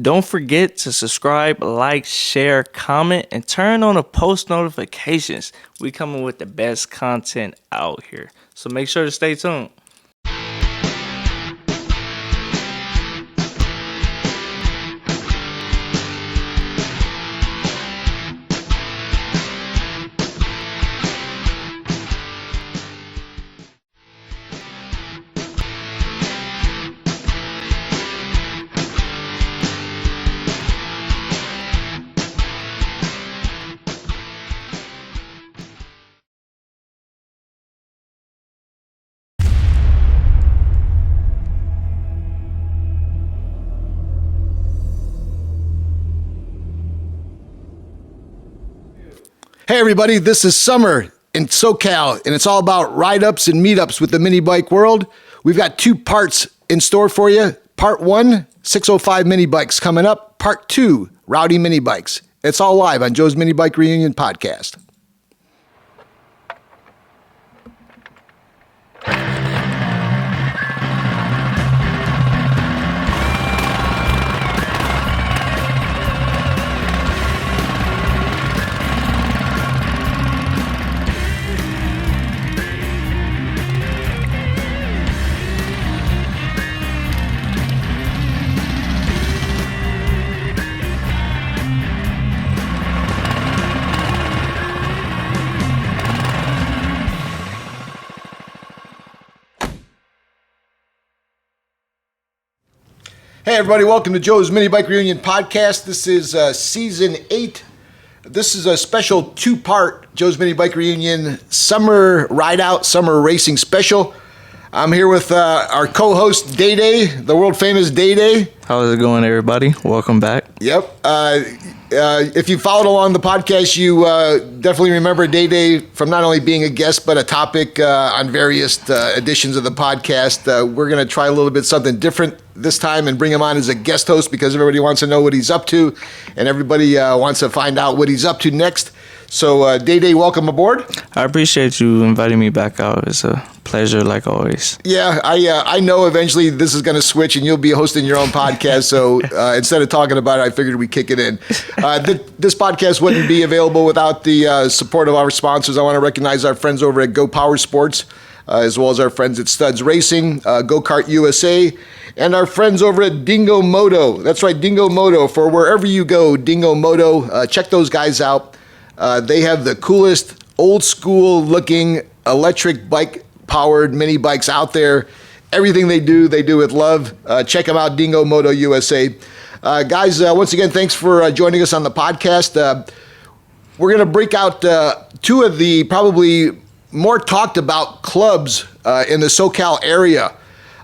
Don't forget to subscribe, like, share, comment, and turn on the post notifications. We coming with the best content out here. So make sure to stay tuned. Hey everybody, this is Summer in SoCal, and it's all about ride-ups and meetups with the mini bike world. We've got 2 parts in store for you. Part 1, 605 mini bikes coming up. Part 2, rowdy mini bikes. It's all live on Joe's Minibike Reunion podcast. Hey everybody, welcome to Joe's Minibike Reunion podcast. This is season 8. This is a special 2-part Joe's Minibike Reunion summer ride out, summer racing special. I'm here with our co-host DaeDae, the world famous DaeDae. How's it going, everybody? Welcome back. Yep. If you followed along the podcast, you definitely remember DaeDae from not only being a guest, but a topic on various editions of the podcast. We're going to try a little bit something different this time and bring him on as a guest host because everybody wants to know what he's up to and everybody wants to find out what he's up to next. So, DaeDae, welcome aboard. I appreciate you inviting me back out. It's a pleasure, like always. Yeah, I know eventually this is going to switch and you'll be hosting your own podcast. So instead of talking about it, I figured we'd kick it in. This podcast wouldn't be available without the support of our sponsors. I want to recognize our friends over at Go Power Sports, as well as our friends at Studs Racing, Go Kart USA, and our friends over at Dingo Moto. That's right, Dingo Moto. For wherever you go, Dingo Moto. Check those guys out. They have the coolest, old school looking electric bike powered mini bikes out there. Everything they do with love. Check them out, Dingo Moto USA. Guys, once again, thanks for joining us on the podcast. We're going to break out 2 of the probably more talked about clubs in the SoCal area.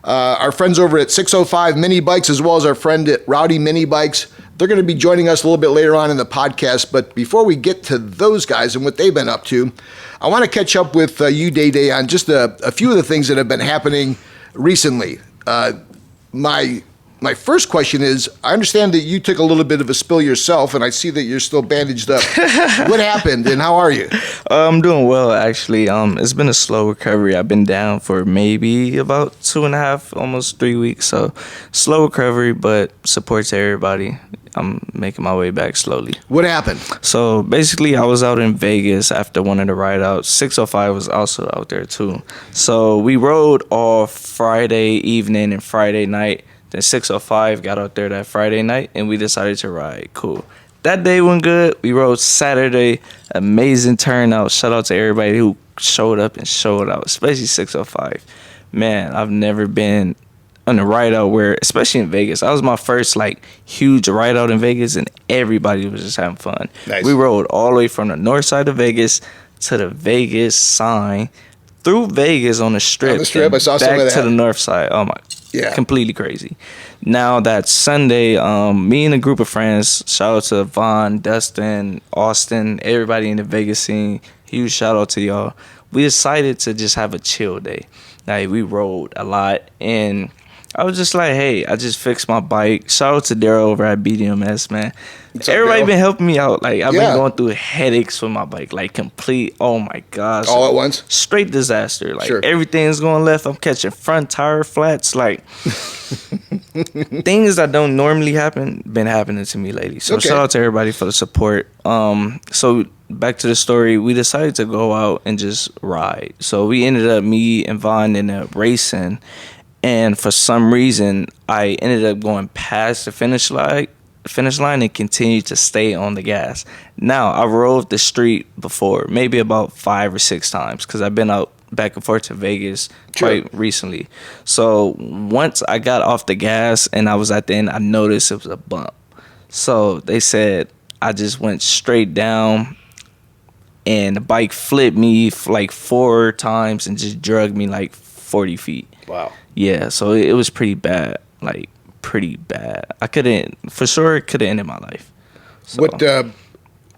Our friends over at 605 Mini Bikes, as well as our friend at Rowdy Mini Bikes. They're going to be joining us a little bit later on in the podcast. But before we get to those guys and what they've been up to, I want to catch up with you, DaeDae, on just a few of the things that have been happening recently. My first question is, I understand that you took a little bit of a spill yourself, and I see that you're still bandaged up. What happened, and how are you? I'm doing well, actually. It's been a slow recovery. I've been down for maybe about 2.5, almost 3 weeks. So slow recovery, but support to everybody. I'm making my way back slowly. What happened? So basically, I was out in Vegas after one of the ride outs. 605 was also out there too. So we rode all Friday evening and Friday night. Then 605 got out there that Friday night, and we decided to ride. Cool. That day went good. We rode Saturday. Amazing turnout. Shout out to everybody who showed up and showed out, especially 605. Man, I've never been on a ride out where, especially in Vegas, that was my first huge ride out in Vegas, and everybody was just having fun. Nice. We rode all the way from the north side of Vegas to the Vegas sign, through Vegas on the strip. On the strip, I saw some of that. Back to the north side. Oh my. Yeah. Completely crazy. Now that Sunday, me and a group of friends, shout out to Vaughn, Dustin, Austin, everybody in the Vegas scene, huge shout out to y'all. We decided to just have a chill day. We rode a lot, and I was just like, hey, I just fixed my bike. Shout out to Daryl over at BDMS, man. What's up, Everybody Daryl? been helping me out. Like, I've Yeah. been going through headaches with my bike, like complete. Oh my gosh, All at once? straight disaster. Like Sure. everything's going left. I'm catching front tire flats. Like things that don't normally happen been happening to me lately. So Okay. shout out to everybody for the support. So back to the story, we decided to go out and just ride. So we ended up, me and Vaughn ended up racing, and for some reason I ended up going past the finish line and continued to stay on the gas. Now, I rode the street before, maybe about 5 or 6 times, because I've been out back and forth to Vegas Sure. quite recently. So once I got off the gas and I was at the end, I noticed it was a bump. So they said I just went straight down, and the bike flipped me like 4 times and just drugged me like 40 feet. Wow. Yeah, so it was pretty bad. Like, pretty bad. I couldn't, for sure, it could have ended my life. So, What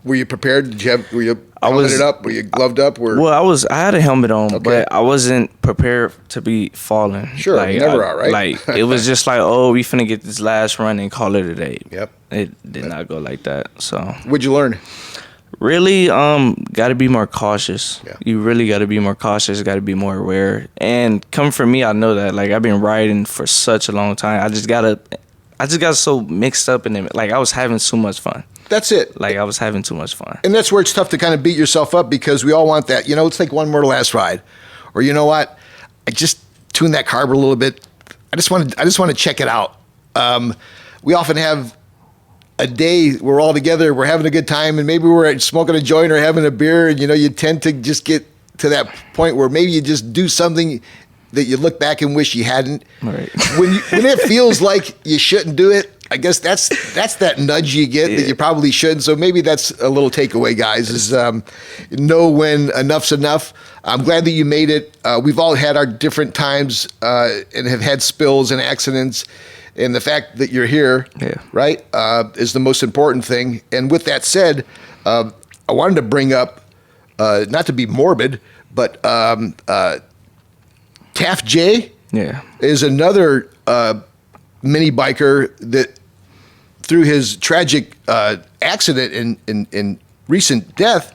were you prepared? Were you I was- helmeted up? Were you gloved up? well, I had a helmet on, Okay. but I wasn't prepared to be falling. Sure, you never are, right? Like, it was just like, oh, we finna get this last run and call it a day. Yep. It did not go like that. So, What'd you learn? really, got to be more cautious. Yeah. You really got to be more cautious. Got to be more aware. And coming from me, I know that. Like, I've been riding for such a long time. I just got so mixed up in it. Like, I was having so much fun. That's it. Like, I was having too much fun. And that's where it's tough to kind of beat yourself up because we all want that. You know, let's take one more last ride. Or you know what? I just tuned that carb a little bit. I just want to check it out. We often have a day we're all together, we're having a good time, and maybe we're smoking a joint or having a beer, and you know, you tend to just get to that point where maybe you just do something that you look back and wish you hadn't. Right. When it feels like you shouldn't do it, I guess that's that nudge you get that you probably should. So maybe that's a little takeaway, guys, is know when enough's enough. I'm glad that you made it. We've all had our different times and have had spills and accidents. And the fact that you're here, right, is the most important thing. And with that said, I wanted to bring up, not to be morbid, but Taft J is another mini biker that, through his tragic accident in recent death,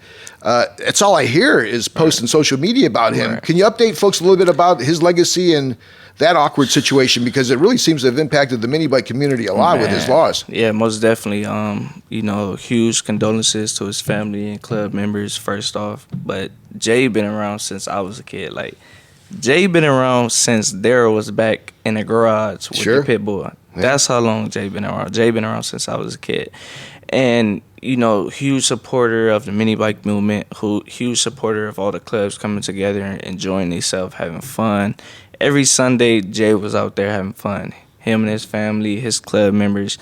it's all I hear is posts on social media about him. Right. Can you update folks a little bit about his legacy and that awkward situation, because it really seems to have impacted the mini bike community a lot with his loss? Yeah, most definitely. You know, huge condolences to his family and club members, first off. But Jay been around since I was a kid. Like, Jay been around since Daryl was back in the garage with the pit bull. That's how long Jay been around. Jay been around since I was a kid. And, you know, huge supporter of the mini bike movement, huge supporter of all the clubs coming together and enjoying themselves, having fun. Every Sunday, Jay was out there having fun. Him and his family, his club members.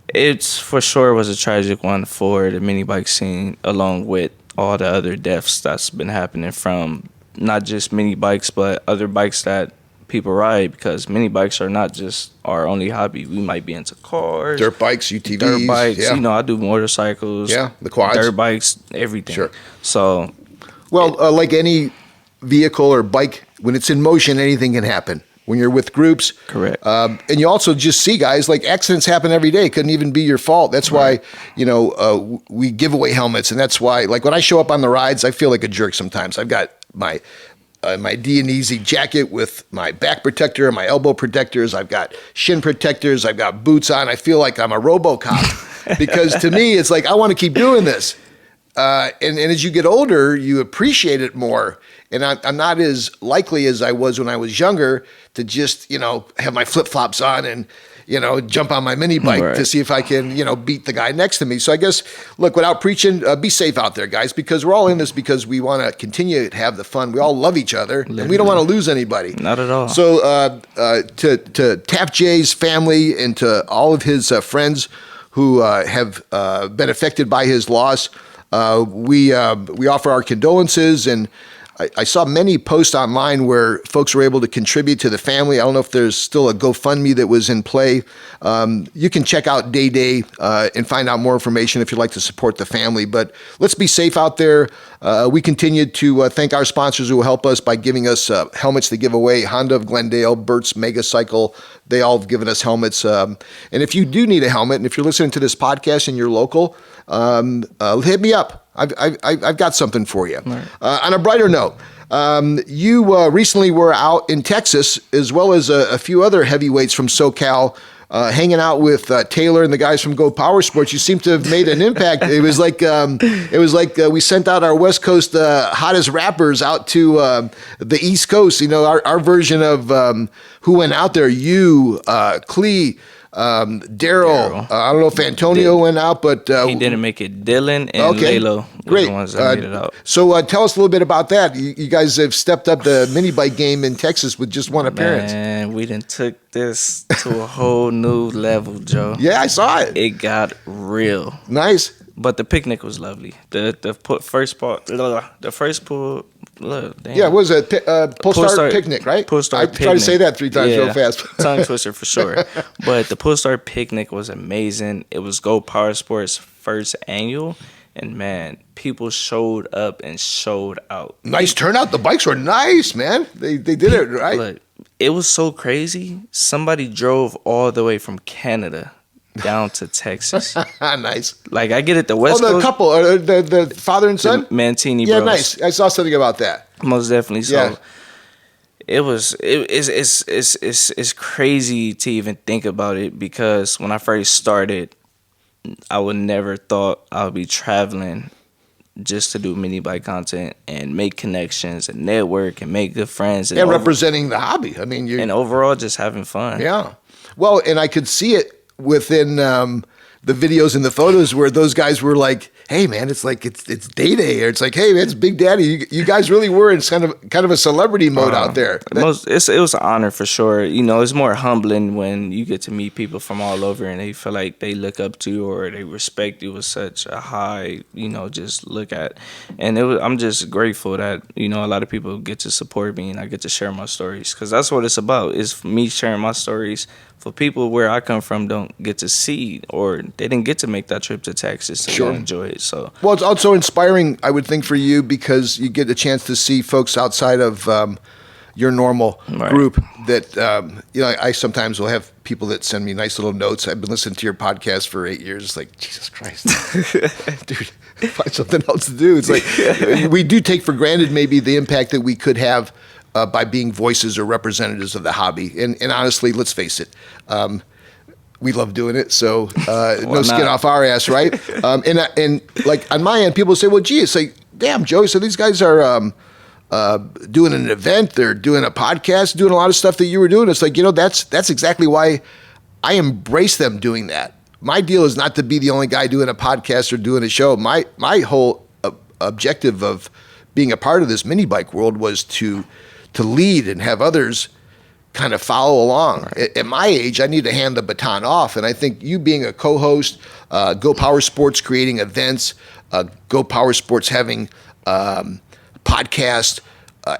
It's for sure was a tragic one for the mini bike scene, along with all the other deaths that's been happening from not just mini bikes, but other bikes that people ride, because mini bikes are not just our only hobby. We might be into cars, Dirt bikes, UTVs. dirt bikes. Yeah. You know, I do motorcycles. Yeah, the quads. Dirt bikes, everything. Sure. So, Well, like any vehicle or bike, when it's in motion, anything can happen. When you're with groups. Correct. And you also just see, guys, like accidents happen every day. Couldn't even be your fault. That's why, you know, we give away helmets. And that's why, like, when I show up on the rides, I feel like a jerk sometimes. I've got my D&Easy jacket with my back protector and my elbow protectors. I've got shin protectors. I've got boots on. I feel like I'm a RoboCop because to me, it's like, I want to keep doing this. And as you get older, you appreciate it more. And I'm not as likely as I was when I was younger to just, you know, have my flip-flops on and, you know, jump on my mini bike to see if I can, you know, beat the guy next to me. So I guess, look, without preaching, be safe out there, guys, because we're all in this because we want to continue to have the fun. We all love each other, and we don't want to lose anybody. not at all. So to Taft J's family and to all of his friends who have been affected by his loss, we offer our condolences, and I saw many posts online where folks were able to contribute to the family. I don't know if there's still a GoFundMe that was in play. You can check out DaeDae and find out more information if you'd like to support the family. But let's be safe out there. We continue to thank our sponsors who will help us by giving us helmets to give away. Honda of Glendale, Burt's Mega Cycle, they all have given us helmets. And if you do need a helmet, and if you're listening to this podcast and you're local, hit me up. I've got something for you. Right. On a brighter note, you recently were out in Texas, as well as a few other heavyweights from SoCal, hanging out with Taylor and the guys from Go Power Sports. You seem to have made an impact. It was like we sent out our West Coast hottest rappers out to the East Coast. You know, our version of who went out there. You, Clee. Daryl, I don't know if Antonio went out, but he didn't make it. Dylan and Lalo were the ones that made it out. So tell us a little bit about that. You guys have stepped up the Minibike game in Texas with just one appearance. Man, we done took this to a whole new level, Joe. Yeah, I saw it. It got real. Nice. But the picnic was lovely. The first pool. Look, damn. Yeah, what was it? PostStar Picnic, right? PostStar Picnic. I try to say that 3 times real fast. Tongue twister for sure. But the PostStar Picnic was amazing. It was Go Power Sports' first annual. And, man, people showed up and showed out. Nice turnout. The bikes were nice, man. They did it right. Look, it was so crazy. Somebody drove all the way from Canada down to Texas. Nice. Like, I get it, the West Coast. Oh, the couple, the father and son? The Mantini yeah, bros. Nice. I saw something about that. Most definitely. So yeah. It's crazy to even think about it, because when I first started, I would never thought I would be traveling just to do mini bike content and make connections and network and make good friends. And representing the hobby. I mean, and overall just having fun. Yeah. Well, and I could see it within the videos and the photos where those guys were like, hey man, it's DaeDae, or it's like, hey man, it's Big Daddy. You guys really were in kind of a celebrity mode out there. It was an honor for sure. You know, it's more humbling when you get to meet people from all over and they feel like they look up to you or they respect you with such a high, just look at. And I'm just grateful that, a lot of people get to support me and I get to share my stories, because that's what it's about, is me sharing my stories for people where I come from don't get to see, or they didn't get to make that trip to Texas to enjoy it. So, well, it's also inspiring, I would think, for you, because you get a chance to see folks outside of your normal group. That I sometimes will have people that send me nice little notes. I've been listening to your podcast for 8 years. It's like, Jesus Christ, dude, find something else to do. It's like we do take for granted maybe the impact that we could have by being voices or representatives of the hobby. And honestly, let's face it, we love doing it, so no skin off our ass, right? And like on my end, people say, well, gee, it's like, damn, Joey, so these guys are doing an event, they're doing a podcast, doing a lot of stuff that you were doing. It's like, that's exactly why I embrace them doing that. My deal is not to be the only guy doing a podcast or doing a show. My whole objective of being a part of this mini bike world was to lead and have others kind of follow along. Right. At my age, I need to hand the baton off. And I think you being a co-host, Go Power Sports creating events, Go Power Sports having podcast,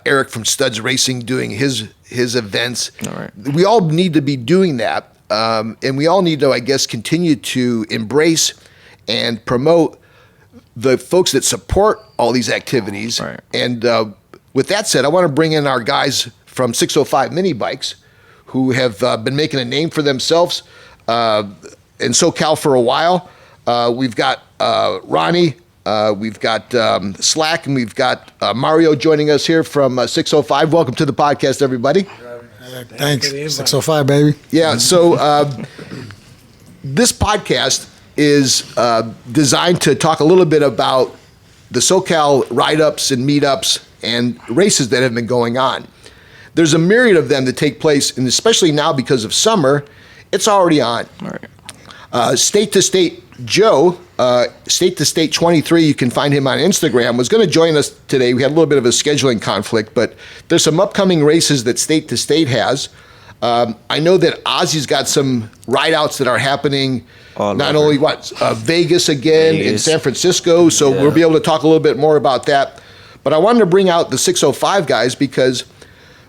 Eric from Studs Racing doing his events. All right. We all need to be doing that. And we all need to, I guess, continue to embrace and promote the folks that support all these activities. Right. And with that said, I want to bring in our guys from 605 Minibikes, who have been making a name for themselves in SoCal for a while. We've got Ronnie, we've got Slak, and we've got Mario joining us here from 605. Welcome to the podcast, everybody. Thanks. 605, baby. Yeah, so this podcast is designed to talk a little bit about the SoCal ride-ups and meetups and races that have been going on. There's a myriad of them that take place, and especially now because of summer, it's already on. Right. State to State Joe, State to State 23, you can find him on Instagram, was going to join us today. We had a little bit of a scheduling conflict, but there's some upcoming races that State to State has. I know that Ozzy's got some ride-outs that are happening, not only Vegas again, in San Francisco, so we'll be able to talk a little bit more about that. But I wanted to bring out the 605 guys because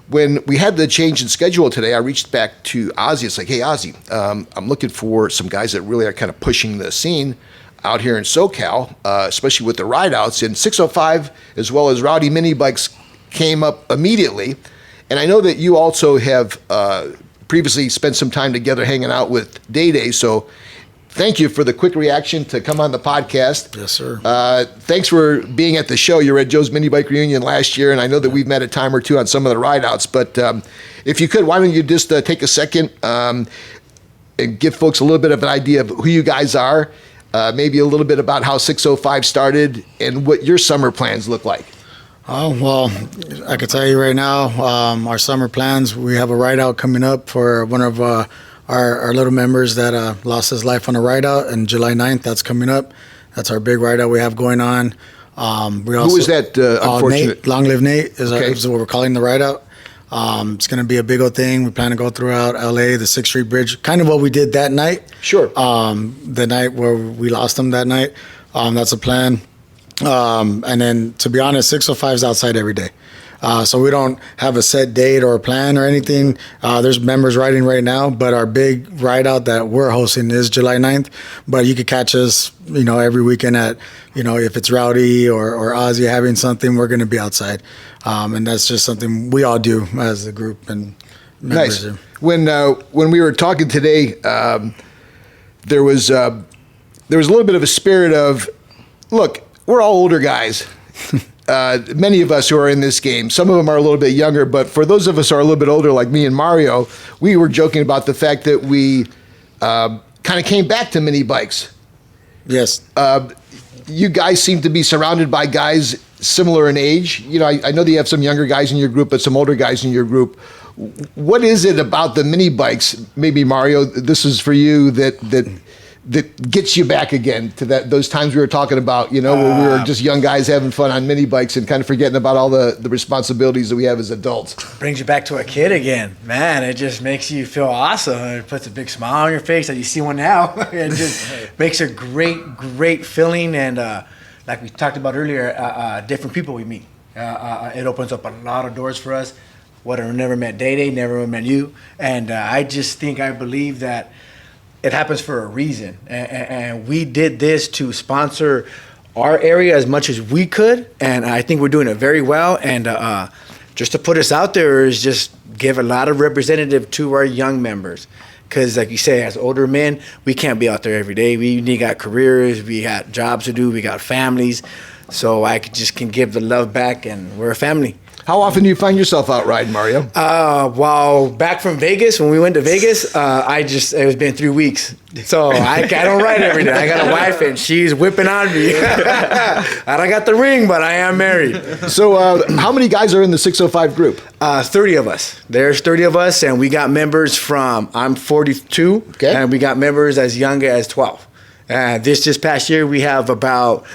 when we had the change in schedule today, I reached back to Ozzy. It's like, hey, Ozzy, I'm looking for some guys that really are kind of pushing the scene out here in SoCal, especially with the ride-outs. And 605, as well as Rowdy Minibikes, came up immediately. And I know that you also have previously spent some time together hanging out with DaeDae. So thank you for the quick reaction to come on the podcast. Yes, sir. Thanks for being at the show. You were at Joe's Minibike Reunion last year, and I know that we've met a time or two on some of the ride-outs. But if you could, why don't you just take a second and give folks a little bit of an idea of who you guys are, maybe a little bit about how 605 started, and what your summer plans look like. Oh, well, I can tell you right now, our summer plans, we have a ride-out coming up for one of our little members that lost his life on a ride-out, and July 9th, that's coming up. That's our big ride-out we have going on. We also, Who is that unfortunate? Nate, Long Live Nate is what we're calling the ride-out. It's going to be a big old thing. We plan to go throughout LA, the 6th Street Bridge, kind of what we did that night. Sure. The night where we lost him that night. That's a plan. And then, to be honest, 605 is outside every day. So we don't have a set date or a plan or anything. There's members riding right now, but our big ride out that we're hosting is July 9th. But you could catch us, every weekend at, if it's Rowdy or Ozzy having something, we're going to be outside. And that's just something we all do as a group and members. Nice. When we were talking today, there was a little bit of a spirit of, look, we're all older guys. Many of us who are in this game, some of them are a little bit younger, but for those of us who are a little bit older, like me and Mario, we were joking about the fact that we kind of came back to mini bikes. Yes. You guys seem to be surrounded by guys similar in age. I know that you have some younger guys in your group, but some older guys in your group. What is it about the mini bikes, maybe Mario, this is for you, that gets you back again to those times we were talking about, where we were just young guys having fun on mini bikes and kind of forgetting about all the responsibilities that we have as adults? Brings you back to a kid again. Man, it just makes you feel awesome. It puts a big smile on your face that you see one now. It just makes a great feeling. And like we talked about earlier, different people we meet. It opens up a lot of doors for us. I never met DaeDae, never met you. And I believe that it happens for a reason, and we did this to sponsor our area as much as we could, and I think we're doing it very well. And just to put us out there is just give a lot of representative to our young members, because like you say, as older men, we can't be out there every day. We got careers, we got jobs to do, we got families, so I can give the love back, and we're a family. How often do you find yourself out riding, Mario? Well, back from Vegas, when we went to Vegas, it's been 3 weeks. So I don't ride every day. I got a wife and she's whipping on me. I don't got the ring, but I am married. So how many guys are in the 605 group? 30 of us. There's 30 of us, and we got members I'm 42, okay, and we got members as young as 12. This past year, we have about,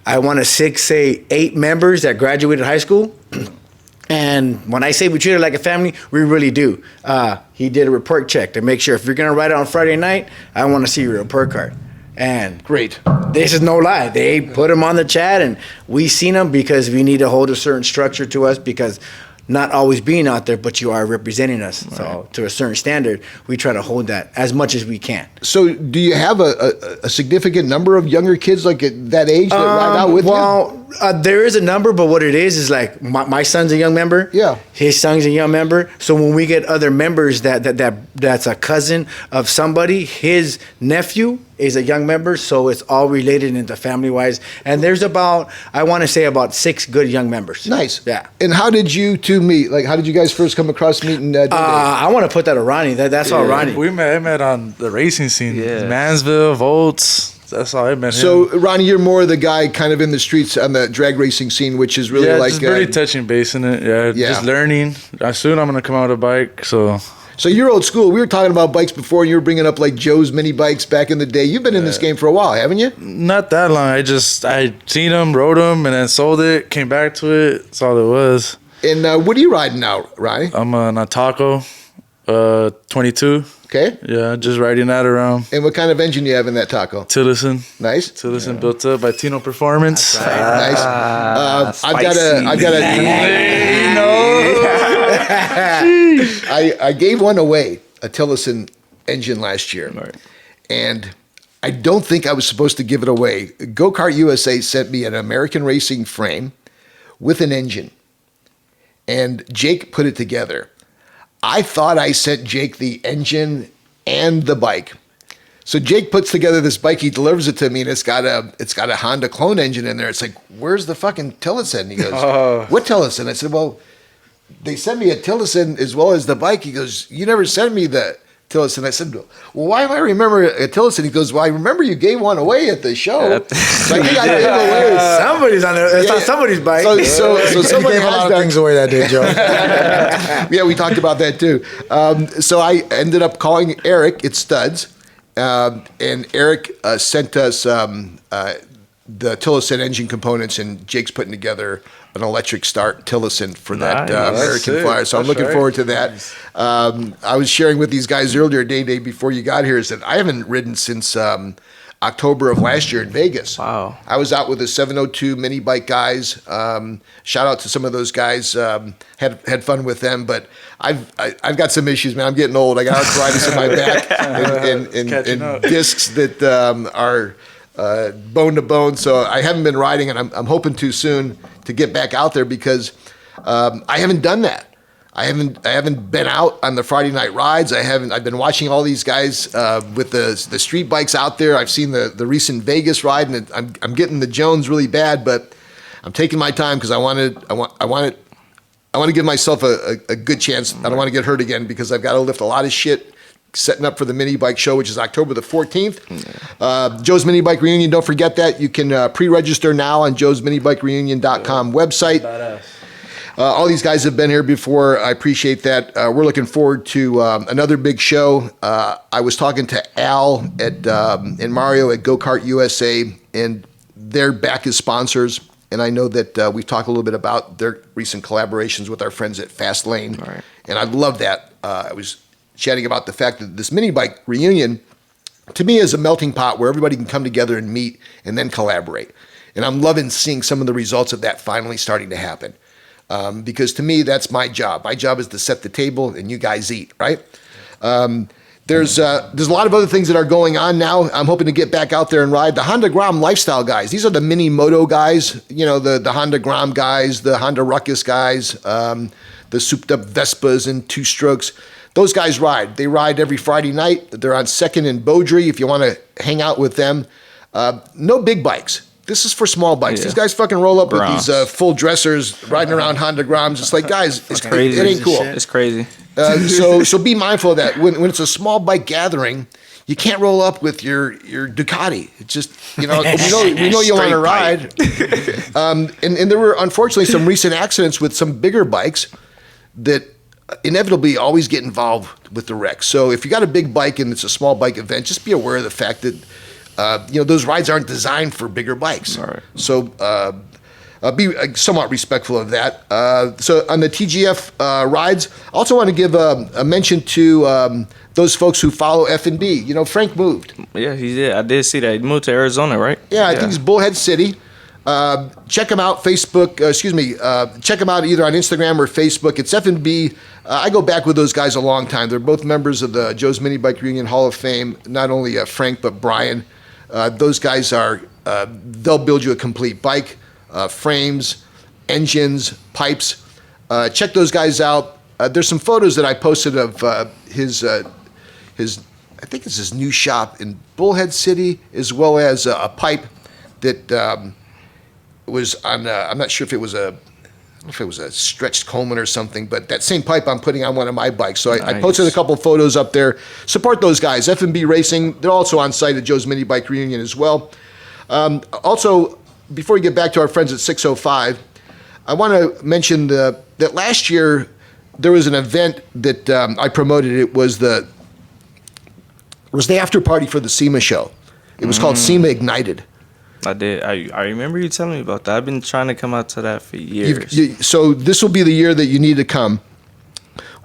I want to say 8 members that graduated high school. And when I say we treat it like a family, we really do. He did a report check to make sure if you're going to ride it on Friday night, I want to see your report card. And great. This is no lie. They put them on the chat, and we seen them because we need to hold a certain structure to us, because not always being out there, but you are representing us. Right. So to a certain standard, we try to hold that as much as we can. So do you have a significant number of younger kids like at that age that ride out with you? Well, there is a number, but what it is like my son's a young member. Yeah. His son's a young member. So when we get other members that's a cousin of somebody, his nephew is a young member, so it's all related into family-wise. And there's about 6 good young members. Nice. Yeah. And how did you two meet? Like, how did you guys first come across meeting? I want to put that on Ronnie. That's all Ronnie. We met on the racing scene. Yeah. Mansville, Volts. That's how I met him. So, Ronnie, you're more the guy kind of in the streets on the drag racing scene, which is really like... just pretty touching base in it. Yeah, just learning. Soon I'm going to come out with a bike, so... So you're old school. We were talking about bikes before, and you were bringing up like Joe's mini bikes back in the day. You've been in this game for a while, haven't you? Not that long. I seen them, rode them, and then sold it, came back to it. That's all it was. And what are you riding now, Ronnie? I'm on a Taco, 22. Okay. Yeah, just riding that around. And what kind of engine do you have in that taco? Tillotson. Nice. Tillotson built up by Tino Performance. Nice. I've got I gave one away, a Tillotson engine last year. Right. And I don't think I was supposed to give it away. Go-Kart USA sent me an American Racing frame with an engine. And Jake put it together. I thought I sent Jake the engine and the bike. So Jake puts together this bike, he delivers it to me, and it's got a Honda clone engine in there. It's like, where's the fucking Tillotson? He goes, what Tillotson? I said, well, they sent me a Tillotson as well as the bike. He goes, you never sent me the Tillotson. I said, well, why do I remember a Tillotson? He goes, well, I remember you gave one away at the show. Like, you got to give away. Somebody's on there. It's on somebody's bike. So someone gave a lot of things away that day, Joe. Yeah, we talked about that too. So I ended up calling Eric at Studs, and Eric sent us the Tillotson engine components, and Jake's putting together an electric start Tillotson for that Nice. American Sick. Flyer. So I'm That's looking right. forward to that. I was sharing with these guys earlier, DaeDae, before you got here, is that I haven't ridden since October of last year in Vegas. Wow. I was out with the 702 Minibike guys. Shout out to some of those guys. Had fun with them, but I've got some issues, man. I'm getting old. I got arthritis in my back and Catching up. discs that are bone to bone. So I haven't been riding, and I'm hoping to soon to get back out there because I haven't done that. I haven't been out on the Friday night rides. I've been watching all these guys with the street bikes out there. I've seen the recent Vegas ride, and I'm getting the Jones really bad, but I'm taking my time because I want to give myself a good chance. I don't want to get hurt again because I've got to lift a lot of shit setting up for the Minibike show, which is October the 14th. Joe's Minibike Reunion, don't forget that. You can pre-register now on joesminibikereunion.com website. All these guys have been here before. I appreciate that. We're looking forward to another big show. I was talking to Al and Mario at Go-Kart USA, and they're back as sponsors. And I know that we've talked a little bit about their recent collaborations with our friends at Fast Lane. Right. And I love that. I was chatting about the fact that this Minibike Reunion, to me, is a melting pot where everybody can come together and meet and then collaborate. And I'm loving seeing some of the results of that finally starting to happen. Because to me, that's my job. My job is to set the table and you guys eat, right? There's a lot of other things that are going on now. I'm hoping to get back out there and ride. The Honda Grom lifestyle guys. These are the mini moto guys, you know, the Honda Grom guys, the Honda Ruckus guys, the souped up Vespas and two strokes. Those guys ride. They ride every Friday night. They're on 2nd and Beaudry if you want to hang out with them. No big bikes. This is for small bikes. Yeah. These guys fucking roll up Groms. with these full dressers riding around Honda Groms. It's like, guys, it Crazy. ain't cool. It's crazy. So be mindful of that. When it's a small bike gathering, you can't roll up with your Ducati. It's just, you know, we know you want to ride. And there were unfortunately some recent accidents with some bigger bikes that inevitably always get involved with the wreck. So if you got a big bike and it's a small bike event, just be aware of the fact that you know, those rides aren't designed for bigger bikes. All right. So be somewhat respectful of that. So on the TGF rides, I also want to give a mention to those folks who follow F&B. You know, Frank moved. Yeah, he did. I did see that. He moved to Arizona, right? Yeah, I think it's Bullhead City. Check them out, Facebook. Check them out either on Instagram or Facebook. It's F&B. I go back with those guys a long time. They're both members of the Joe's Minibike Reunion Hall of Fame. Not only Frank, but Brian. Those guys are, they'll build you a complete bike, frames, engines, pipes. Check those guys out. There's some photos that I posted of his, I think it's his new shop in Bullhead City, as well as a pipe that was on, I'm not sure if it was a stretched Coleman or something, but that same pipe I'm putting on one of my bikes. So I posted a couple of photos up there. Support those guys, F&B Racing. They're also on site at Joe's Minibike Reunion as well. Also, before we get back to our friends at 605, I want to mention that last year there was an event that I promoted. It was the after party for the SEMA show. It was called SEMA Ignited. I did. I remember you telling me about that. I've been trying to come out to that for years. So this will be the year that you need to come.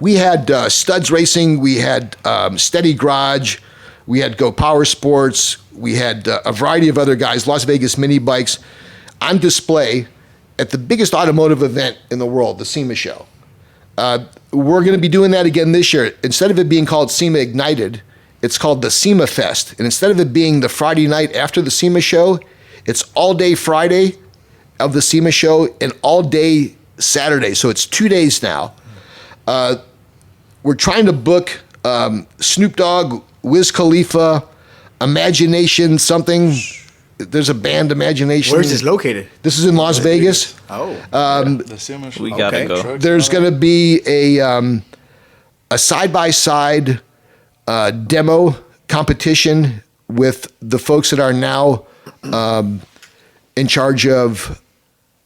we had Studs Racing, we had Steady Garage, we had Go Power Sports, we had a variety of other guys, Las Vegas Mini Bikes, on display at the biggest automotive event in the world, the SEMA show. We're going to be doing that again this year. Instead of it being called SEMA Ignited, it's called the SEMA Fest. And instead of it being the Friday night after the SEMA show, it's all day Friday of the SEMA show and all day Saturday. So it's 2 days now. We're trying to book Snoop Dogg, Wiz Khalifa, Imagination something. There's a band, Imagination. Where's this located? This is in Las Vegas. Oh. The SEMA show. We gotta go. There's going to be a side-by-side demo competition with the folks that are now in charge of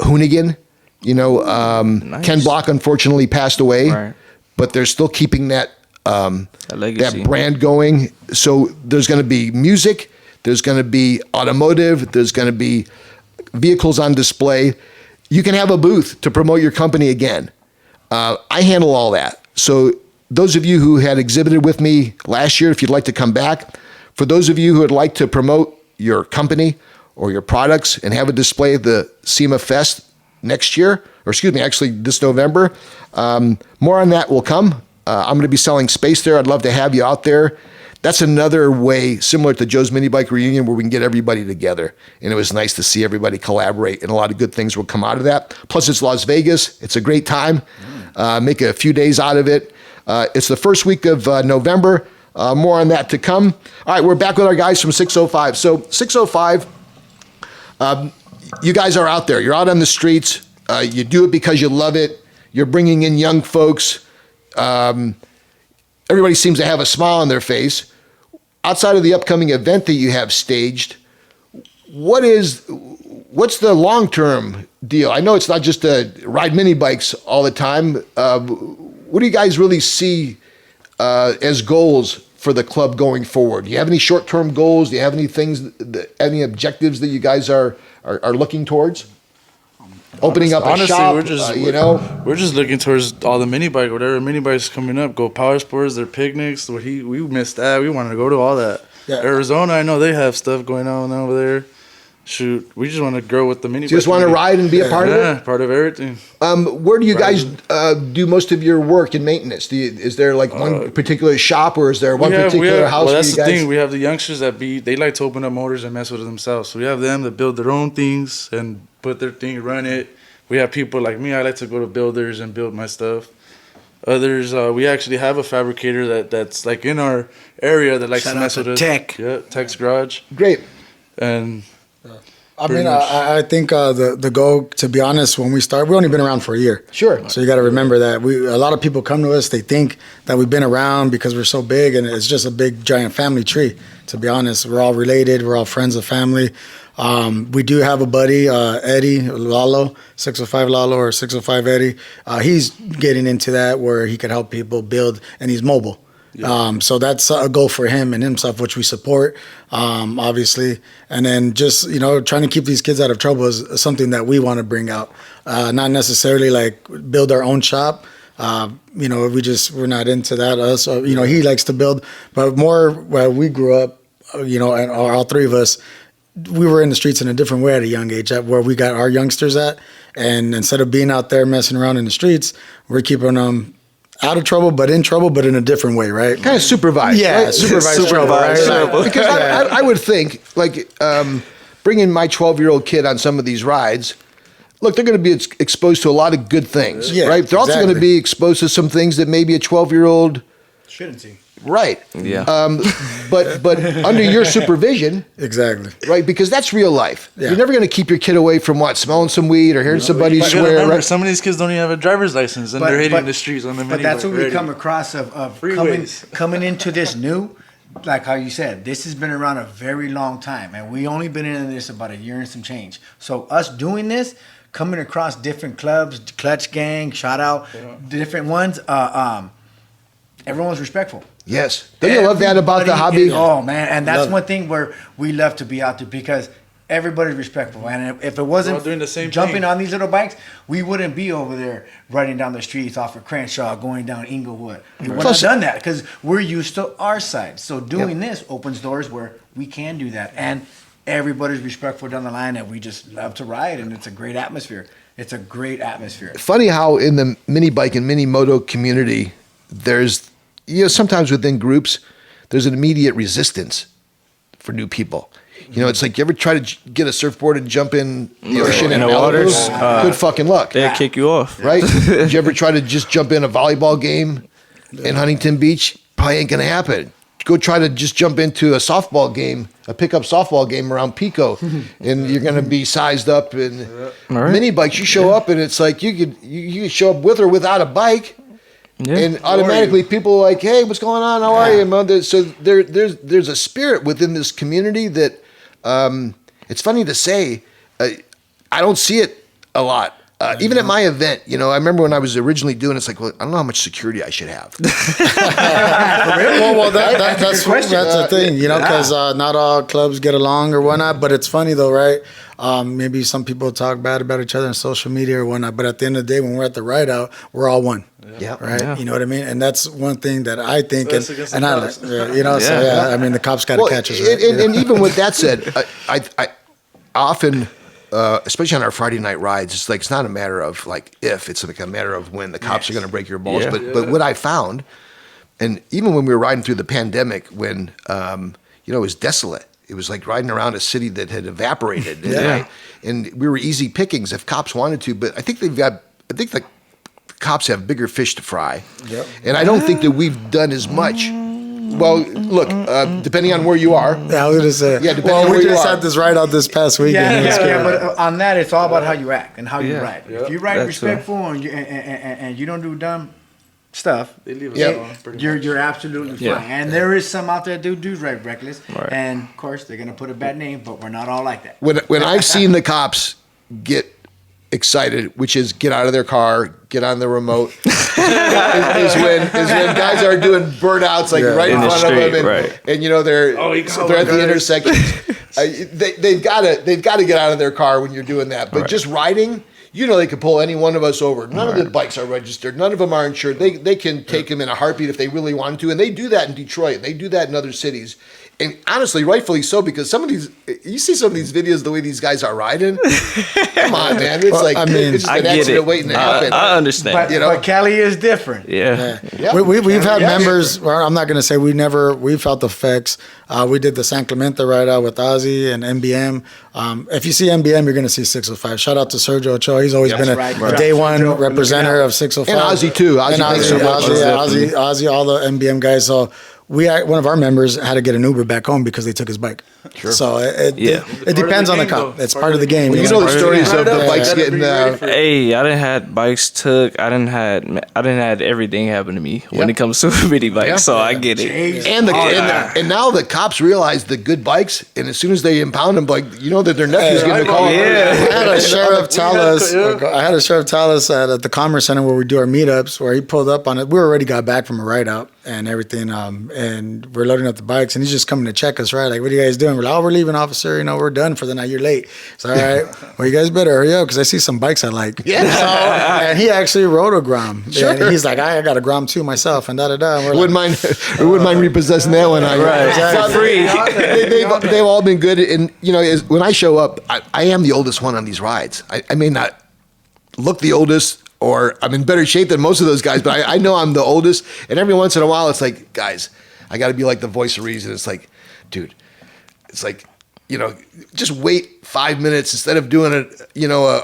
Hoonigan. You know, Nice. Ken Block unfortunately passed away, Right. but they're still keeping that legacy. that brand going. So there's going to be music, there's going to be automotive, there's going to be vehicles on display. You can have a booth to promote your company again. I handle all that. So those of you who had exhibited with me last year, if you'd like to come back, for those of you who would like to promote your company or your products and have a display at the SEMA Fest next year, or excuse me, actually this November, more on that will come. I'm going to be selling space there. I'd love to have you out there. That's another way, similar to Joe's Minibike Reunion, where we can get everybody together. And it was nice to see everybody collaborate, and a lot of good things will come out of that. Plus, it's Las Vegas. It's a great time. Make a few days out of it. It's the first week of November. More on that to come. All right, we're back with our guys from 605. So 605, you guys are out there. You're out on the streets. You do it because you love it. You're bringing in young folks. Everybody seems to have a smile on their face. Outside of the upcoming event that you have staged, what's the long-term deal? I know it's not just to ride mini bikes all the time. What do you guys really see as goals for the club going forward? Do you have any short-term goals? Do you have any things, any objectives that you guys are looking towards? Opening up a shop, we're just you know? we're just looking towards all the mini bike, whatever mini bikes coming up. Go Power Sports, their picnics. We missed that. We wanted to go to all that. Yeah. Arizona, I know they have stuff going on over there. Shoot, we just want to grow with the mini. You just want to ride and be a part of it? Yeah, part of everything. Where do you guys do most of your work and maintenance? Is there like one particular shop, or is there one particular house? Well, that's where you the guys... thing. We have the youngsters that they like to open up motors and mess with it themselves. So we have them that build their own things and put their thing, run it. We have people like me. I like to go to builders and build my stuff. Others, we actually have a fabricator that's like in our area that likes Shout to out mess to with us. Tech. Yeah, Tech's Garage. Great. And I Pretty mean, much. I think the goal, to be honest, when we start, we've only been around for a year. Sure. So you got to remember that a lot of people come to us. They think that we've been around because we're so big, and it's just a big giant family tree. To be honest, we're all related. We're all friends of family. We do have a buddy, Eddie Lalo, 605 Lalo or 605 Eddie. He's getting into that where he could help people build, and he's mobile. Yeah. So that's a goal for him and himself, which we support, obviously. And then just, trying to keep these kids out of trouble is something that we want to bring out. Not necessarily like build our own shop. We're not into that. Us, he likes to build, but more where we grew up, and all three of us, we were in the streets in a different way at a young age, where we got our youngsters at. And instead of being out there messing around in the streets, we're keeping them out of trouble, but in a different way, right? Kind of supervised. Yeah, right? supervised trouble, right? Because I would think, like, bringing my 12-year-old kid on some of these rides, look, they're going to be exposed to a lot of good things, Yeah, right? They're also going to exactly. be exposed to some things that maybe a 12-year-old Shouldn't see. right. Yeah. But under your supervision, Exactly. right? Because that's real life. Yeah. You're never going to keep your kid away from smelling some weed or hearing somebody you gotta swear. remember, Right? some of these kids don't even have a driver's license, and they're hitting the streets on the mini But that's bike what we already. come across of Freeways. coming into this new, like how you said, this has been around a very long time, and we only been in this about a year and some change. So us doing this, coming across different clubs, Clutch Gang, shout out, different ones, everyone's respectful. Yes. Don't you love that about the hobby? Oh man, and that's Love it. one thing where we love to be out there because everybody's respectful. And if it We're wasn't all doing the same jumping thing. on these little bikes, we wouldn't be over there riding down the streets off of Crenshaw, going down Inglewood. We wouldn't have done that because we're used to our side. So doing this opens doors where we can do that. And everybody's respectful down the line, and we just love to ride, and it's a great atmosphere. It's a great atmosphere. Funny how in the mini bike and mini moto community, there's, sometimes within groups, there's an immediate resistance for new people. It's like, you ever try to get a surfboard and jump in the ocean in and the waters? Good fucking luck. They'll kick you off. Right? Did you ever try to just jump in a volleyball game in Huntington Beach? Probably ain't going to happen. Go try to just jump into a softball game, a pickup softball game around Pico, and you're going to be sized up. And mini bikes, you show up and it's like you could show up with or without a bike. Yeah. And automatically people are like, hey, what's going on? How are you? So there's a spirit within this community that it's funny to say, I don't see it a lot. Even at my event, I remember when I was originally doing it, it's like, well, I don't know how much security I should have. That's the thing, because not all clubs get along or whatnot. But it's funny though, right? Maybe some people talk bad about each other on social media or whatnot. But at the end of the day, when we're at the ride out, we're all one. Yeah. Right. Yeah. I mean, and that's one thing that I think, Us against the and I, cops. so yeah. I mean, the cops got to catch us. Right? And even with that said, I often, especially on our Friday night rides, it's like, it's not a matter of like if, it's like a matter of when the cops are going to break your balls. Yeah. But what I found, and even when we were riding through the pandemic, when it was desolate, it was like riding around a city that had evaporated. And we were easy pickings if cops wanted to. But I think the cops have bigger fish to fry. Yep. And I don't think that we've done as much. Well, look, depending on where you are. Yeah, I was going to say. Yeah, depending on we where you just are. had this ride out this past weekend. But on that, it's all about how you act and how you Yeah. ride. Yeah. If you ride That's respectful and you don't do dumb stuff, They leave us Yeah. alone, pretty much. you're absolutely Yeah. fine. And there is some out there do ride reckless, Right. and of course they're gonna put a bad name, but we're not all like that. When I've seen the cops get excited, which is get out of their car, get on the remote, is when guys are doing burnouts like right in In the front of street, them, and, right. and they're Oh, he called they're at the the guys. intersections. They've got to get out of their car when you're doing that. But Right. just riding, they could pull any one of us over. None of the bikes are registered. None of them are insured. They can take them in a heartbeat if they really wanted to, and they do that in Detroit. They do that in other cities. And honestly, rightfully so, because you see some of these videos, the way these guys are riding. Come on, man! It's like it's just I an get accident it. waiting to happen. I understand. But Cali is different. Yeah. Yeah. We've had Yeah. members. Well, I'm not going to say we felt the effects. We did the San Clemente ride out with Ozzy and MBM. If you see MBM, you're going to see 605. Shout out to Sergio Ochoa. He's always been right. a day one Sergio, representative of 605. And Ozzy, too. Ozzy, And thanks so much. Ozzy, all the MBM guys. So one of our members had to get an Uber back home because they took his bike. Sure. So it depends on the cop. It's part of the game. Well, you know the stories of the Yeah. bikes Gotta getting. be ready for it. Hey, I didn't had bikes took. I didn't had everything happen to me when Yeah. it comes to mini bikes. Yeah. So I get it. And now the cops realize the good bikes, and as soon as they impound them, that their nephew's Hey, getting a call. yeah. I had a sheriff tell us. yeah. I had a sheriff tell us at the Commerce Center where we do our meetups, where he pulled up on it. We already got back from a ride out and everything, and we're loading up the bikes, and he's just coming to check us, right? Like, what are you guys doing? We're like, we're leaving, officer. We're done for the night. You're late. It's all right. Well, you guys better hurry up because I see some bikes I like. Yeah. So, and he actually rode a Grom. Sure. And he's like, I got a Grom too myself, and da da da. And we're Wouldn't mind repossessing that one. Right. Exactly. For free. They've all been good, and when I show up, I am the oldest one on these rides. I may not look the oldest, or I'm in better shape than most of those guys, but I know I'm the oldest. And every once in a while, it's like, guys, I got to be like the voice of reason. It's like, dude, it's like, just wait 5 minutes instead of doing a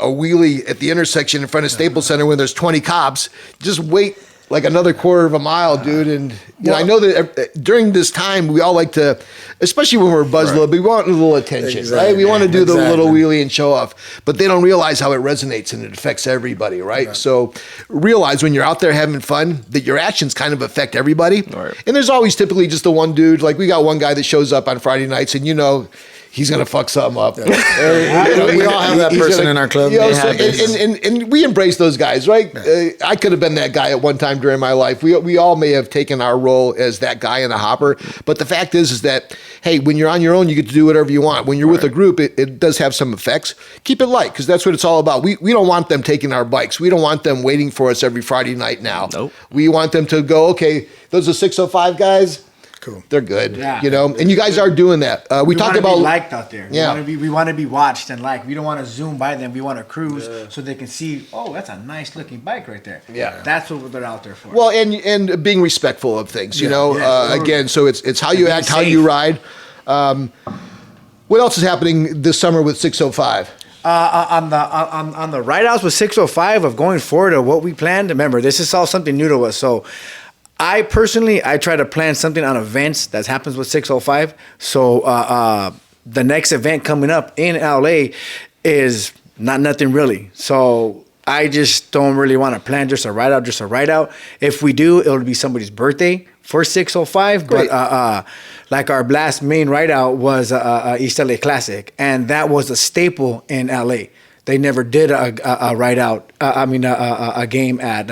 wheelie at the intersection in front of Staples Center when there's 20 cops. Just wait like another quarter of a mile, dude. And I know that during this time, we all like to, especially when we're buzzed a little bit, we want a little attention, right? We want to do the little wheelie and show off, but they don't realize how it resonates and it affects everybody, right? So realize when you're out there having fun that your actions kind of affect everybody. Right. And there's always typically just the one dude. Like we got one guy that shows up on Friday nights, and he's gonna fuck something up. We all have that person in our club. You know, They so, have this. and we embrace those guys, right? I could have been that guy at one time during my life. We all may have taken our role as that guy in the hopper, but the fact is that, hey, when you're on your own, you get to do whatever you want. When you're with a group, it does have some effects. Keep it light, because that's what it's all about. We don't want them taking our bikes. We don't want them waiting for us every Friday night now. Nope. We want them to go, okay, those are 605 guys. Cool. They're good, Yeah. you know, and you guys are doing that. We talk wanna about be liked out there. Yeah. We want to be watched and liked. We don't want to zoom by them. We want to cruise so they can see. Oh, that's a nice looking bike right there. Yeah. That's what they're out there for. well, and being respectful of things, you know. Yeah. Again, so it's how you being act, how you safe. ride. What else is happening this summer with 605? On the ride outs with 605 of going forward to what we planned. Remember, this is all something new to us. So I personally try to plan something on events that happens with 605. So the next event coming up in LA is nothing really. So I just don't really want to plan just a ride out. If we do, it'll be somebody's birthday for 605. Great. But like our last main ride out was East LA Classic, and that was a staple in LA. They never did a ride out. A game at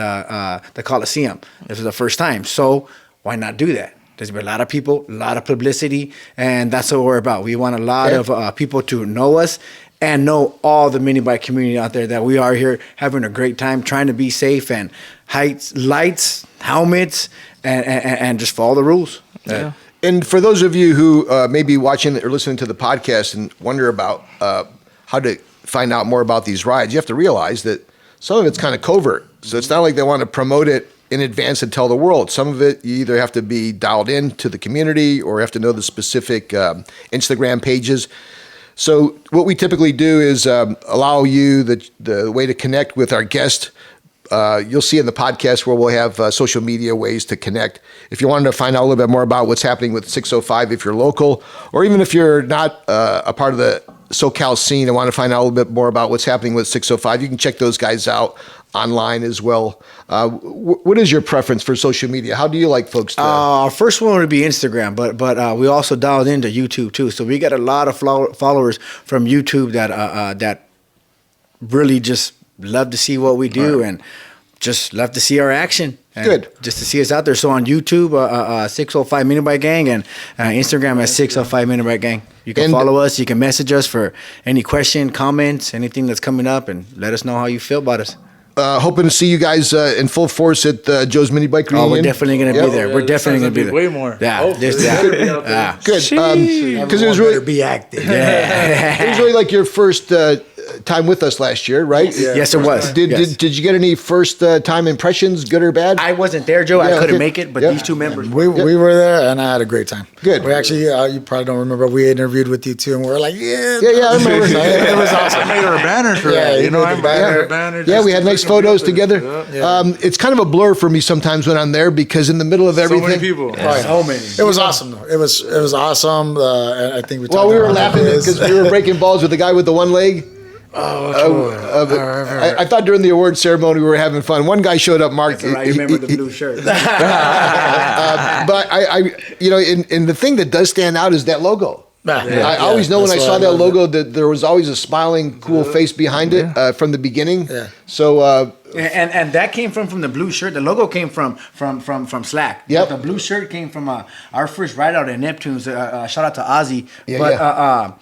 the Coliseum. This was the first time. So why not do that? There's been a lot of people, a lot of publicity, and that's what we're about. We want a lot of people to know us and know all the mini bike community out there that we are here having a great time, trying to be safe and heights, lights, helmets, and just follow the rules. Yeah. And for those of you who may be watching or listening to the podcast and wonder about how to find out more about these rides, you have to realize that some of it's kind of covert. So it's not like they want to promote it in advance and tell the world. Some of it, you either have to be dialed in to the community or have to know the specific Instagram pages. So what we typically do is allow you the way to connect with our guest. You'll see in the podcast where we'll have social media ways to connect. If you wanted to find out a little bit more about what's happening with 605, if you're local, or even if you're not a part of the SoCal scene and want to find out a little bit more about what's happening with 605, you can check those guys out online as well. What is your preference for social media? How do you like folks to... Our first one would be Instagram, but we also dialed into YouTube too. So we got a lot of followers from YouTube that really just love to see what we do and just love to see our action. And Good. Just to see us out there. So on YouTube, 605 Minibike Gang, and Instagram at 605 Minibike Gang. You can follow us. You can message us for any question, comments, anything that's coming up, and let us know how you feel about us. Hoping to see you guys in full force at Joe's Minibike Reunion. Oh, we're definitely going to be there. We're definitely going to be there. Way more. Yeah. Hopefully. Yeah. Good. Because it was Everyone really... better be active. It was really like your first time with us last year, right? Yes, it was. Did you get any first time impressions, good or bad? I wasn't there, Joe. I Yeah, couldn't okay. make it, but Yeah. these two members. We were there, and I had a great time. Good. We actually, you probably don't remember, we interviewed with you too, and we were like, Yeah, I remember. it was awesome. I made our banner for Yeah, that. you You know, made I the made banner. our banner. Yeah, we had nice photos together. Yeah. It's kind of a blur for me sometimes when I'm there because in the middle of So everything. many people. So many. It was awesome, though. It was awesome. And I think we. Well, talked we were about laughing this. because we were breaking balls with the guy with the one leg. I thought during the award ceremony we were having fun. One guy showed up, Mark. That's right. You remember the blue shirt. But I you know, and the thing that does stand out is that logo. I always know when I saw that logo that there was always a smiling, cool face behind it from the beginning. Yeah. So And that came from the blue shirt. The logo came from Slak. Yep. The blue shirt came from our first ride out at Neptune's. Shout out to Ozzy. Yeah,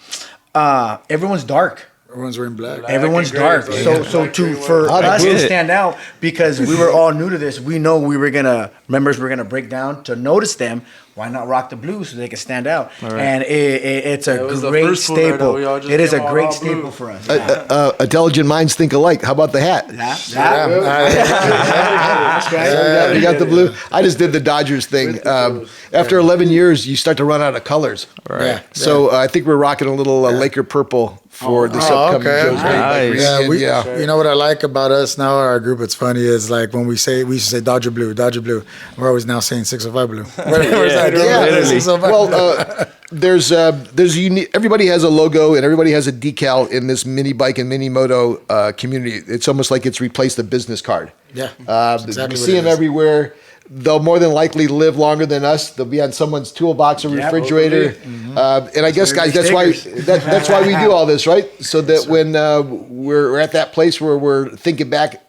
But everyone's dark. Everyone's wearing black. Everyone's and dark. gray. For How to us do to it. stand out, because we were all new to this, we know members were gonna break down to notice them. Why not rock the blue so they can stand out? And it's a was the great first full ride staple. that we all just It is a came all great blue. staple for us. intelligent minds think alike. How about the hat? That's Yeah, we got the blue. I just did the Dodgers thing. After 11 years, you start to run out of colors. Right. So I think we're rocking a little Laker purple for this upcoming okay. Joe's Minibike Nice. Reunion. You know what I like about us now, our group, it's funny, is like when we used to say Dodger Blue. We're always now saying 605 Blue. Where's that? Yeah, literally. 605. Well, there's unique. Everybody has a logo and everybody has a decal in this mini bike and mini moto community. It's almost like it's replaced the business card. Yeah, You exactly see what it them is. everywhere. they'll more than likely live longer than us. They'll be on someone's toolbox or refrigerator. And I guess, guys, that's why we do all this, right? So that when we're at that place where we're thinking back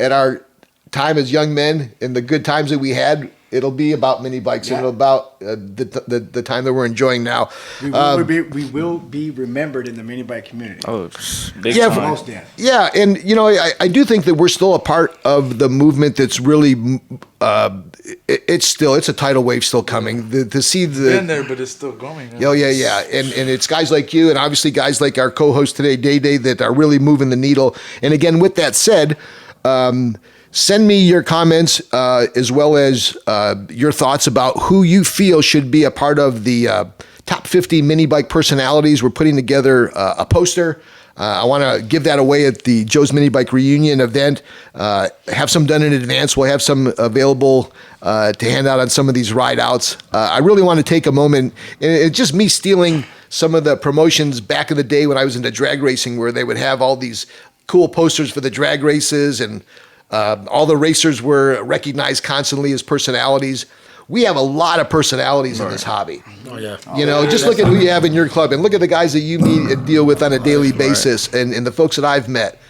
at our time as young men and the good times that we had, it'll be about mini bikes and about the time that we're enjoying now. We will be remembered in the mini bike community. Oh, big time. Yeah, and you know, I do think that we're still a part of the movement that's really. It's a tidal wave still coming. To see the been there, but it's still going. Oh yeah, and it's guys like you, and obviously guys like our co-host today, DaeDae, that are really moving the needle. And again, with that said. Send me your comments as well as your thoughts about who you feel should be a part of the top 50 mini bike personalities. We're putting together a poster. I want to give that away at the Joe's Minibike Reunion event. Have some done in advance. We'll have some available to hand out on some of these ride outs. I really want to take a moment, and it's just me stealing some of the promotions back in the day when I was into drag racing, where they would have all these cool posters for the drag races, and all the racers were recognized constantly as personalities. We have a lot of personalities in this hobby. Oh, yeah. You know, just look at who you have in your club and look at the guys that you meet and deal with on a daily basis and the folks that I've met.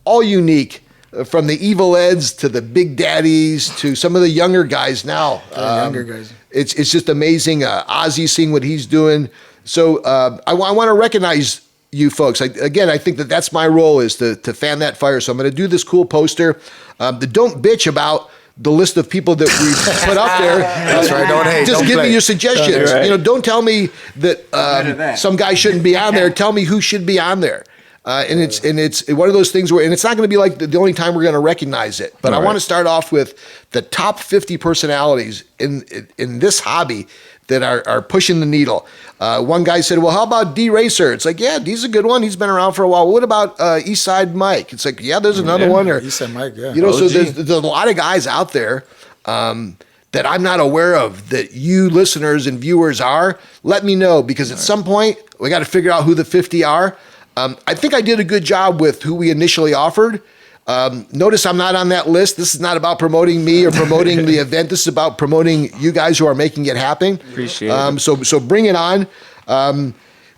All unique, from the Evil Eds to the Big Daddies to some of the younger guys now. Younger guys. It's just amazing. Ozzy, seeing what he's doing. So I want to recognize you folks. I think that's my role, is to fan that fire. So I'm going to do this cool poster. Don't bitch about the list of people that we put up there. That's right. Don't hate. Just don't give play. me your suggestions. Right. You know, don't tell me that some guy shouldn't be on there. Tell me who should be on there. And it's one of those things where, and it's not going to be like the only time we're going to recognize it. But I want to start off with the top 50 personalities in this hobby that are pushing the needle. One guy said, well, how about D Racer? It's like, yeah, D's a good one. He's been around for a while. What about Eastside Mike? It's like, yeah, there's another one. Or Eastside Mike, yeah. You know, so OG. there's a lot of guys out there that I'm not aware of that you listeners and viewers are. Let me know, because at some point we got to figure out who the 50 are. I think I did a good job with who we initially offered. Notice I'm not on that list. This is not about promoting me or promoting the event. This is about promoting you guys who are making it happen. Appreciate it. So bring it on.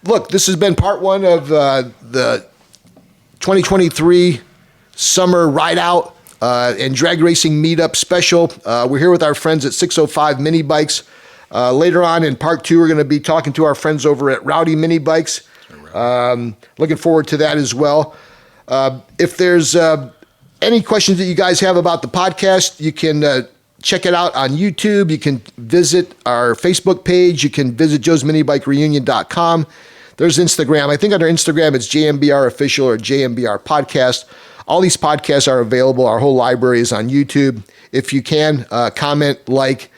Look, this has been part one of the 2023 summer ride out and drag racing meetup special. We're here with our friends at 605 Minibikes. Later on in part two, we're going to be talking to our friends over at Rowdy Minibikes. Looking forward to that as well. If there's any questions that you guys have about the podcast, you can check it out on YouTube. You can visit our Facebook page. You can visit joesminibikereunion.com. There's Instagram. I think under Instagram it's JMBR Official or JMBR Podcast. All these podcasts are available. Our whole library is on YouTube. If you can, comment, like,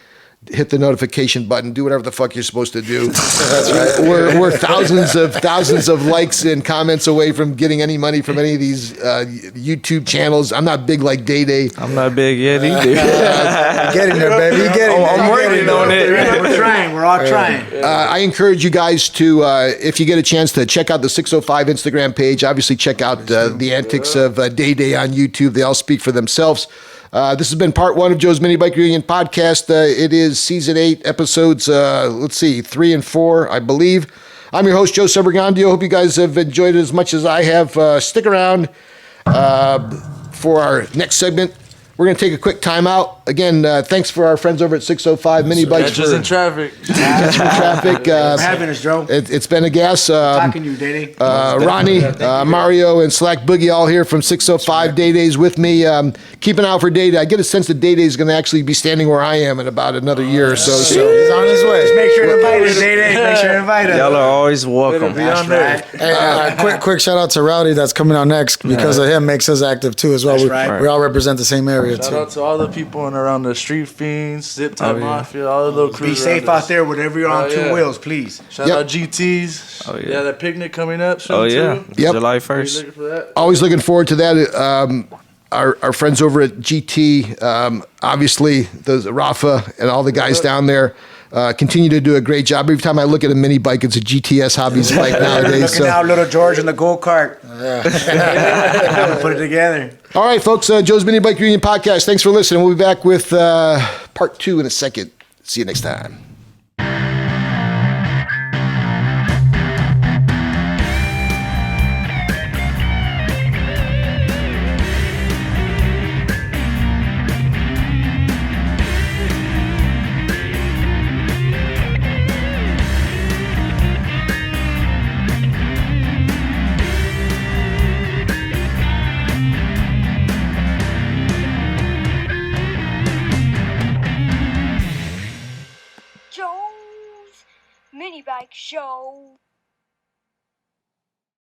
hit the notification button, do whatever the fuck you're supposed to do. That's right. We're thousands of likes and comments away from getting any money from any of these YouTube channels. I'm not big like DaeDae. I'm not big yet either. Getting there, baby. I'm working on it. We're trying. We're all trying. I encourage you guys to, if you get a chance, to check out the 605 Instagram page. Obviously, check out the antics of DaeDae on YouTube. They all speak for themselves. This has been part one of Joe's Minibike Reunion podcast. It is season 8, episodes, 3 and 4, I believe. I'm your host, Joe Sebergandio. Hope you guys have enjoyed it as much as I have. Stick around for our next segment. We're going to take a quick time out. Again, thanks for our friends over at 605 Minibikes. Catch us in traffic. Catch for traffic. For having us, Joe. It's been a gas. Talking to you, DaeDae. Ronnie, Mario, and Slak Boogie all here from 605. DaeDae's with me. Keep an eye out for DaeDae. I get a sense that DaeDae is going to actually be standing where I am in about another year or so. So He's on his way. Just make sure to invite us, DaeDae. Make sure to invite us. Y'all are always welcome. Be on there. Hey, quick shout out to Rowdy that's coming out next, because of him makes us active too as well. That's We, right. we all represent the same area Shout too. out to all the people in around the Street Fiends, Zip Tie Mafia, all the little crews. Be safe around out us. there, whatever you're on Oh, two yeah. wheels, please. Shout Yep. out GTs. Oh, yeah. That picnic coming up soon Oh yeah, too. Yep. July Are you 1st. looking for that? always looking forward to that. Our friends over at GT, obviously, Rafa and all the guys down there continue to do a great job. Every time I look at a mini bike, it's a GTS Hobbies bike nowadays. Looking out, little George in the go-kart. Put it together. All right, folks, Joe's Minibike Reunion podcast. Thanks for listening. We'll be back with part 2 in a second. See you next time. Joe's Minibike Show.